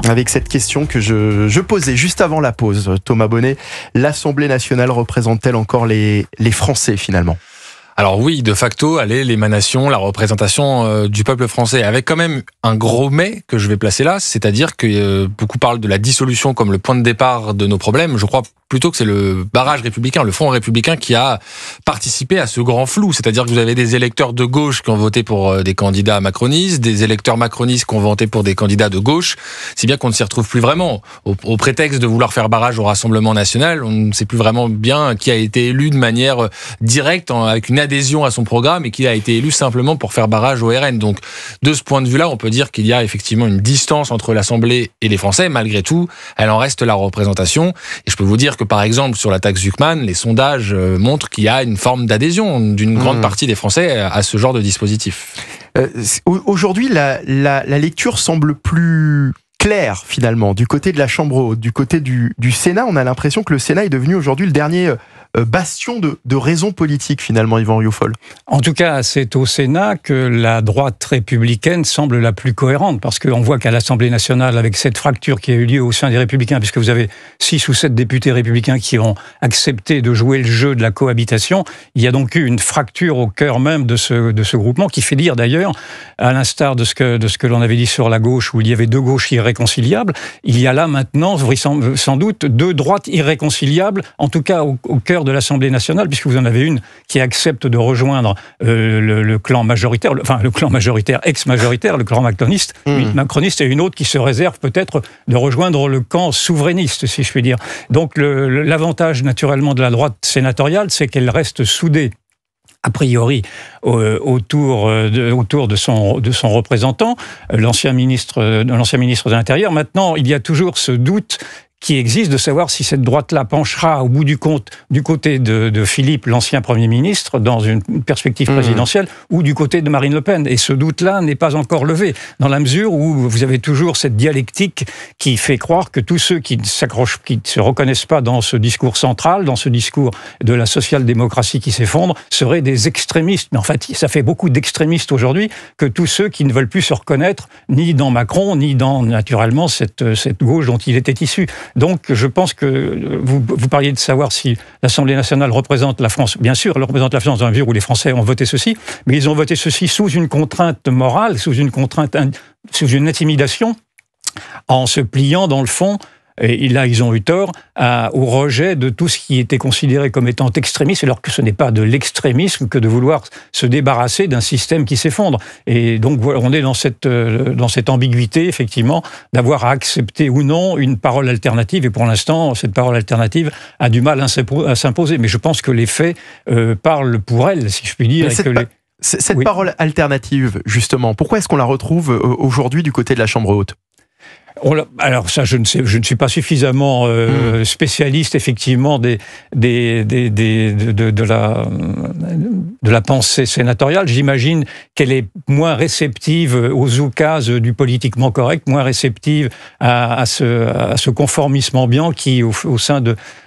Avec cette question que je posais juste avant la pause. Thomas Bonnet, l'Assemblée nationale représente-t-elle encore les Français finalement ? Alors oui, de facto, elle est l'émanation, la représentation du peuple français, avec quand même un gros mais que je vais placer là, c'est-à-dire que beaucoup parlent de la dissolution comme le point de départ de nos problèmes. Je crois plutôt que c'est le barrage républicain, le front républicain qui a participé à ce grand flou, c'est-à-dire que vous avez des électeurs de gauche qui ont voté pour des candidats macronistes, des électeurs macronistes qui ont voté pour des candidats de gauche, si bien qu'on ne s'y retrouve plus vraiment. Au prétexte de vouloir faire barrage au Rassemblement national, on ne sait plus vraiment bien qui a été élu de manière directe, avec une adhésion à son programme, et qui a été élu simplement pour faire barrage au RN. Donc, de ce point de vue-là, on peut dire qu'il y a effectivement une distance entre l'Assemblée et les Français. Malgré tout, elle en reste la représentation. Et je peux vous dire que, par exemple, sur la taxe Zuckman, les sondages montrent qu'il y a une forme d'adhésion d'une grande partie des Français à ce genre de dispositif. Aujourd'hui, la lecture semble plus claire, finalement, du côté de la Chambre haute, du côté du Sénat. On a l'impression que le Sénat est devenu aujourd'hui le dernier bastion de raison politique, finalement, Yvan Rioufol. En tout cas, c'est au Sénat que la droite républicaine semble la plus cohérente, parce qu'on voit qu'à l'Assemblée nationale, avec cette fracture qui a eu lieu au sein des Républicains, puisque vous avez 6 ou 7 députés républicains qui ont accepté de jouer le jeu de la cohabitation, il y a donc eu une fracture au cœur même de ce groupement, qui fait dire d'ailleurs, à l'instar de ce que l'on avait dit sur la gauche, où il y avait deux gauches irréconciliables, il y a là maintenant, sans doute, deux droites irréconciliables, en tout cas au cœur de l'Assemblée nationale, puisque vous en avez une qui accepte de rejoindre le clan majoritaire, le clan majoritaire, ex-majoritaire, le clan macroniste, et une autre qui se réserve peut-être de rejoindre le camp souverainiste, si je puis dire. Donc l'avantage naturellement de la droite sénatoriale, c'est qu'elle reste soudée a priori autour de son représentant, l'ancien ministre de l'Intérieur. Maintenant, il y a toujours ce doute qui existe de savoir si cette droite-là penchera au bout du compte du côté de Philippe, l'ancien Premier ministre, dans une perspective présidentielle, ou du côté de Marine Le Pen. Et ce doute-là n'est pas encore levé, dans la mesure où vous avez toujours cette dialectique qui fait croire que tous ceux qui ne se reconnaissent pas dans ce discours central, dans ce discours de la social-démocratie qui s'effondre, seraient des extrémistes. Mais en fait, ça fait beaucoup d'extrémistes aujourd'hui que tous ceux qui ne veulent plus se reconnaître ni dans Macron, ni dans, naturellement, cette gauche dont il était issu. Donc, je pense que vous parliez de savoir si l'Assemblée nationale représente la France. Bien sûr, elle représente la France dans la mesure où les Français ont voté ceci, mais ils ont voté ceci sous une contrainte morale, sous une intimidation, en se pliant dans le fond. Et là, ils ont eu tort au rejet de tout ce qui était considéré comme étant extrémiste, alors que ce n'est pas de l'extrémisme que de vouloir se débarrasser d'un système qui s'effondre. Et donc, voilà, on est dans cette ambiguïté, effectivement, d'avoir à accepter ou non une parole alternative. Et pour l'instant, cette parole alternative a du mal à s'imposer. Mais je pense que les faits parlent pour elle, si je puis dire. Cette parole alternative, justement, pourquoi est-ce qu'on la retrouve aujourd'hui du côté de la Chambre haute ? Alors ça, je ne suis pas suffisamment spécialiste effectivement de la pensée sénatoriale. J'imagine qu'elle est moins réceptive aux oukases du politiquement correct, moins réceptive à ce conformisme ambiant qui, au sein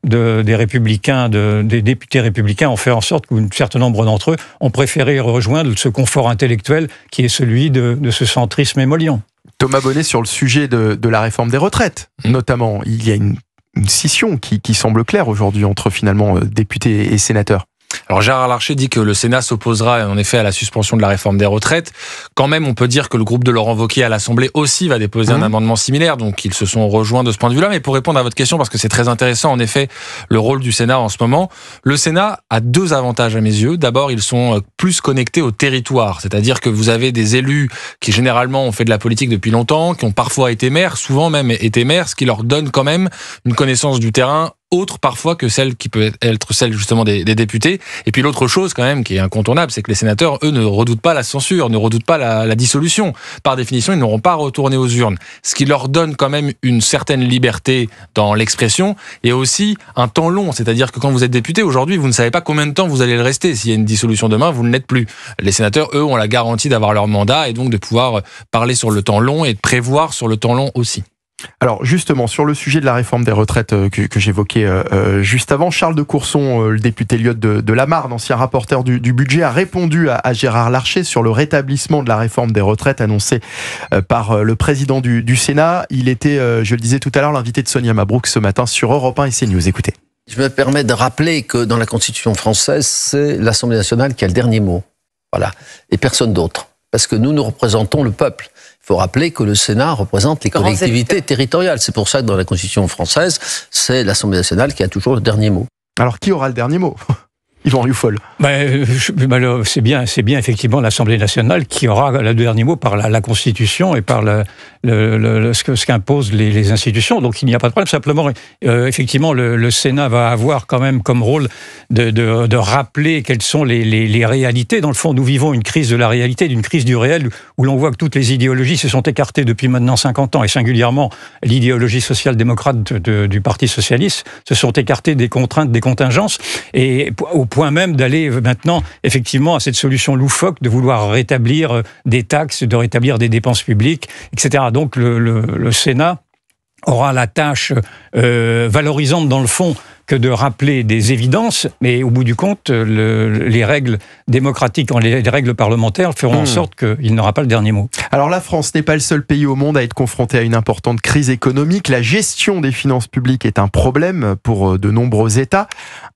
des républicains, des députés républicains, ont fait en sorte qu'un certain nombre d'entre eux ont préféré rejoindre ce confort intellectuel qui est celui de ce centrisme émollient. Thomas Bonnet, sur le sujet de la réforme des retraites, notamment, il y a une scission qui semble claire aujourd'hui entre finalement députés et sénateurs. Alors Gérard Larcher dit que le Sénat s'opposera en effet à la suspension de la réforme des retraites. Quand même, on peut dire que le groupe de Laurent Wauquiez à l'Assemblée aussi va déposer un amendement similaire, donc ils se sont rejoints de ce point de vue-là. Mais pour répondre à votre question, parce que c'est très intéressant en effet le rôle du Sénat en ce moment, le Sénat a deux avantages à mes yeux. D'abord, ils sont plus connectés au territoire, c'est-à-dire que vous avez des élus qui généralement ont fait de la politique depuis longtemps, qui ont parfois été maires, souvent même été maires, ce qui leur donne quand même une connaissance du terrain autre parfois que celle qui peut être celle justement des députés. Et puis l'autre chose quand même qui est incontournable, c'est que les sénateurs, eux, ne redoutent pas la censure, ne redoutent pas la dissolution. Par définition, ils n'auront pas retourné aux urnes. Ce qui leur donne quand même une certaine liberté dans l'expression et aussi un temps long. C'est-à-dire que quand vous êtes député, aujourd'hui, vous ne savez pas combien de temps vous allez le rester. S'il y a une dissolution demain, vous ne l'êtes plus. Les sénateurs, eux, ont la garantie d'avoir leur mandat et donc de pouvoir parler sur le temps long et de prévoir sur le temps long aussi. Alors justement, sur le sujet de la réforme des retraites que j'évoquais juste avant, Charles de Courson, le député Lyotte de la Marne, ancien rapporteur du budget, a répondu à Gérard Larcher sur le rétablissement de la réforme des retraites annoncée par le président du Sénat. Il était, je le disais tout à l'heure, l'invité de Sonia Mabrouk ce matin sur Europe 1 et CNews. Écoutez. Je me permets de rappeler que dans la Constitution française, c'est l'Assemblée nationale qui a le dernier mot. Voilà. Et personne d'autre. Parce que nous représentons le peuple. Il faut rappeler que le Sénat représente les collectivités territoriales. C'est pour ça que dans la Constitution française, c'est l'Assemblée nationale qui a toujours le dernier mot. Alors, qui aura le dernier mot ? Yvan Rioufol. C'est bien effectivement l'Assemblée nationale qui aura le dernier mot par la Constitution et par ce qu'imposent les institutions. Donc il n'y a pas de problème. Simplement, effectivement, le Sénat va avoir quand même comme rôle de rappeler quelles sont les réalités. Dans le fond, nous vivons une crise de la réalité, d'une crise du réel, où l'on voit que toutes les idéologies se sont écartées depuis maintenant 50 ans, et singulièrement l'idéologie social-démocrate du Parti socialiste se sont écartées des contraintes, des contingences, et au point même d'aller maintenant effectivement à cette solution loufoque de vouloir rétablir des taxes, de rétablir des dépenses publiques, etc. Donc le Sénat aura la tâche valorisante dans le fond que de rappeler des évidences, mais au bout du compte, les règles démocratiques, les règles parlementaires feront en sorte qu'il n'aura pas le dernier mot. Alors la France n'est pas le seul pays au monde à être confronté à une importante crise économique. La gestion des finances publiques est un problème pour de nombreux États.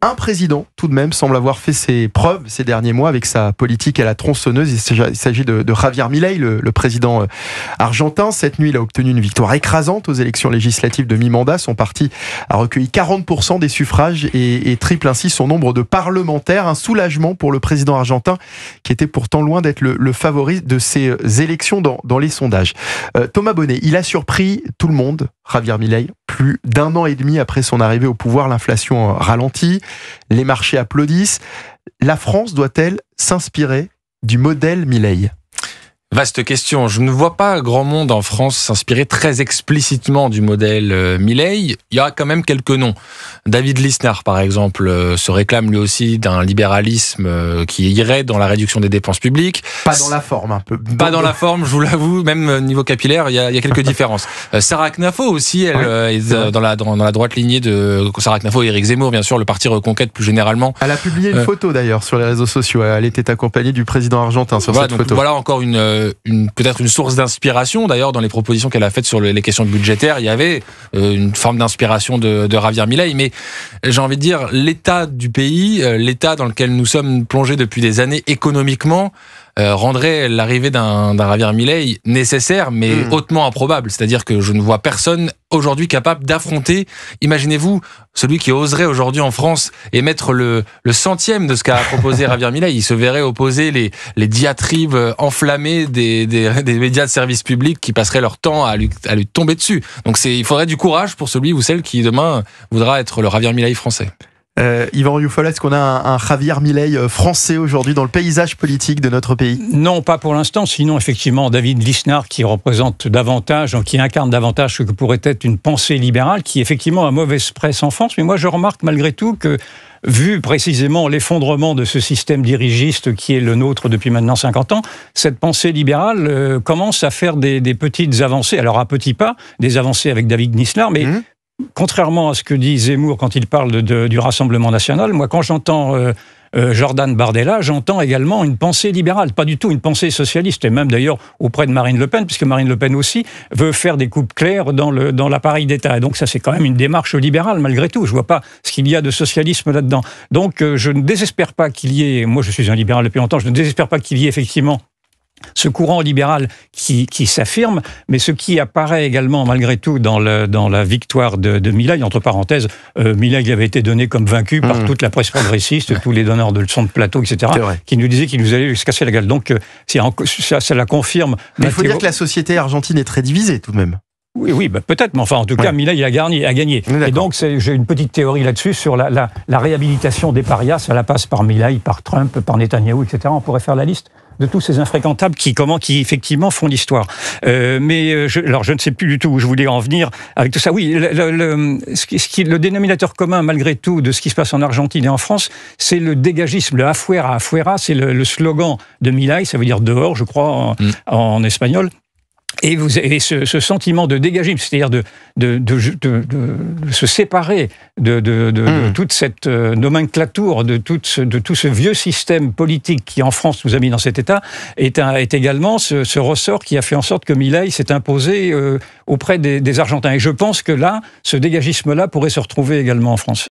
Un président, tout de même, semble avoir fait ses preuves ces derniers mois avec sa politique à la tronçonneuse. Il s'agit de Javier Milei, le président argentin. Cette nuit, il a obtenu une victoire écrasante aux élections législatives de mi-mandat. Son parti a recueilli 40% des suffrages et triple ainsi son nombre de parlementaires. Un soulagement pour le président argentin qui était pourtant loin d'être le favori de ces élections dans les sondages. Thomas Bonnet, il a surpris tout le monde, Javier Milei. Plus d'1 an et demi après son arrivée au pouvoir, l'inflation ralentit, les marchés applaudissent. La France doit-elle s'inspirer du modèle Milei ? Vaste question. Je ne vois pas grand monde en France s'inspirer très explicitement du modèle Milei. Il y a quand même quelques noms. David Lisnard, par exemple, se réclame lui aussi d'un libéralisme qui irait dans la réduction des dépenses publiques. Pas dans la forme, un peu. Pas dans la forme, je vous l'avoue. Même niveau capillaire, il y a quelques différences. Sarah Knafo aussi, elle est dans la droite lignée de Sarah Knafo et Éric Zemmour, bien sûr, le parti Reconquête plus généralement. Elle a publié une photo d'ailleurs sur les réseaux sociaux. Elle était accompagnée du président argentin sur cette photo. Voilà encore peut-être une source d'inspiration. D'ailleurs, dans les propositions qu'elle a faites sur les questions budgétaires, il y avait une forme d'inspiration de Javier Milei. Mais j'ai envie de dire, l'état du pays, l'état dans lequel nous sommes plongés depuis des années économiquement, rendrait l'arrivée d'un Javier Milei nécessaire, mais hautement improbable. C'est-à-dire que je ne vois personne aujourd'hui capable d'affronter, imaginez-vous, celui qui oserait aujourd'hui en France émettre le centième de ce qu'a proposé Javier Milei. Il se verrait opposer les diatribes enflammées des médias de service public qui passeraient leur temps à lui tomber dessus. Donc il faudrait du courage pour celui ou celle qui demain voudra être le Javier Milei français. Yvan Rioufol, est-ce qu'on a un Javier Milei français aujourd'hui dans le paysage politique de notre pays ? Non, pas pour l'instant. Sinon, effectivement, David Lisnard qui représente davantage, qui incarne davantage ce que pourrait être une pensée libérale, qui effectivement a mauvaise presse en France. Mais moi, je remarque malgré tout que, vu précisément l'effondrement de ce système dirigiste qui est le nôtre depuis maintenant 50 ans, cette pensée libérale commence à faire des petites avancées. Alors à petits pas, des avancées avec David Lisnard, mais contrairement à ce que dit Zemmour quand il parle du Rassemblement national, moi quand j'entends Jordan Bardella, j'entends également une pensée libérale, pas du tout une pensée socialiste, et même d'ailleurs auprès de Marine Le Pen, puisque Marine Le Pen aussi veut faire des coupes claires dans l'appareil d'État. Et donc ça c'est quand même une démarche libérale malgré tout. Je vois pas ce qu'il y a de socialisme là-dedans. Donc je ne désespère pas qu'il y ait, moi je suis un libéral depuis longtemps, je ne désespère pas qu'il y ait effectivement ce courant libéral qui s'affirme, mais ce qui apparaît également malgré tout dans la victoire de Milei, entre parenthèses, Milei avait été donné comme vaincu par toute la presse progressiste, tous les donneurs de leçons de plateau, etc., qui nous disaient qu'il nous allait se casser la gueule. Donc ça la confirme. Mais il faut dire que la société argentine est très divisée tout de même. Oui, peut-être, mais enfin, en tout cas, Milei a gagné. Et donc, j'ai une petite théorie là-dessus sur la réhabilitation des parias. Ça passe par Milei, par Trump, par Netanyahou, etc. On pourrait faire la liste de tous ces infréquentables qui effectivement font l'histoire. Mais je ne sais plus du tout où je voulais en venir avec tout ça. Oui, le dénominateur commun, malgré tout, de ce qui se passe en Argentine et en France, c'est le dégagisme, le afuera, c'est le slogan de Milei, ça veut dire dehors, je crois, en espagnol. Et ce sentiment de dégagisme, c'est-à-dire de se séparer de toute cette nomenclature, de tout ce vieux système politique qui, en France, nous a mis dans cet état, est également ce ressort qui a fait en sorte que Milei s'est imposé auprès des Argentins. Et je pense que là, ce dégagisme-là pourrait se retrouver également en France.